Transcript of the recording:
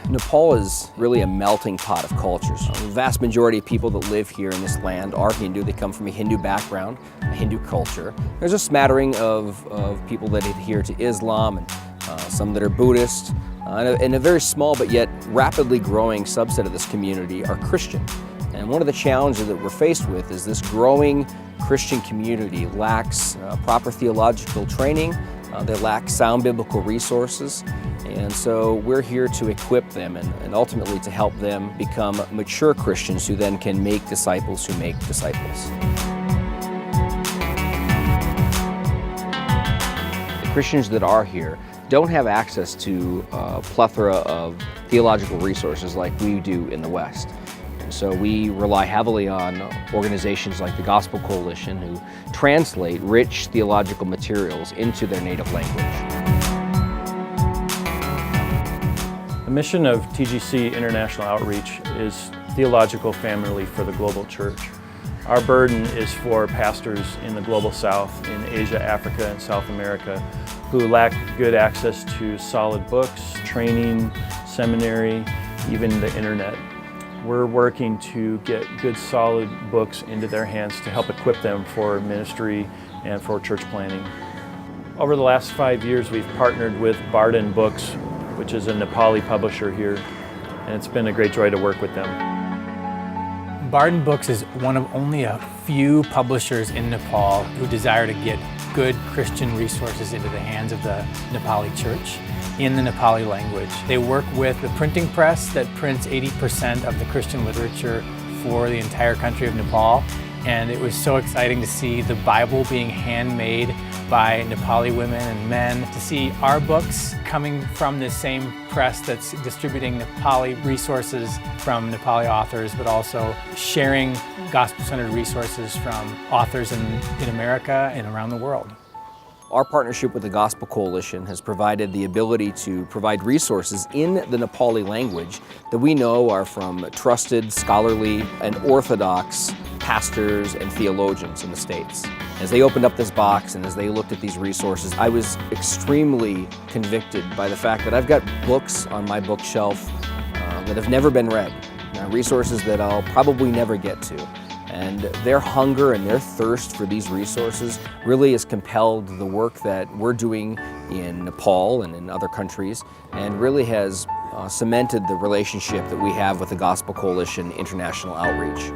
Nepal is really a melting pot of cultures. The vast majority of people that live here in this land are Hindu. They come from a Hindu background, a Hindu culture. There's a smattering of people that adhere to Islam and some that are Buddhist. And a very small but yet rapidly growing subset of this community are Christian. And one of the challenges that we're faced with is this growing Christian community lacks proper theological training. They lack sound biblical resources. And so we're here to equip them and ultimately to help them become mature Christians who then can make disciples who make disciples. The Christians that are here don't have access to a plethora of theological resources like we do in the West. And so we rely heavily on organizations like the Gospel Coalition who translate rich theological materials into their native language. The mission of TGC International Outreach is theological family for the global church. Our burden is for pastors in the global south, in Asia, Africa, and South America, who lack good access to solid books, training, seminary, even the internet. We're working to get good solid books into their hands to help equip them for ministry and for church planning. Over the last 5 years, we've partnered with Barden Books, which is a Nepali publisher here, and it's been a great joy to work with them. Barden Books is one of only a few publishers in Nepal who desire to get good Christian resources into the hands of the Nepali church in the Nepali language. They work with the printing press that prints 80% of the Christian literature for the entire country of Nepal, and it was so exciting to see the Bible being handmade by Nepali women and men, to see our books coming from the same press that's distributing Nepali resources from Nepali authors, but also sharing gospel-centered resources from authors in America and around the world. Our partnership with the Gospel Coalition has provided the ability to provide resources in the Nepali language that we know are from trusted, scholarly, and orthodox pastors and theologians in the States. As they opened up this box and as they looked at these resources, I was extremely convicted by the fact that I've got books on my bookshelf that have never been read, resources that I'll probably never get to. And their hunger and their thirst for these resources really has compelled the work that we're doing in Nepal and in other countries, and really has cemented the relationship that we have with the Gospel Coalition International Outreach.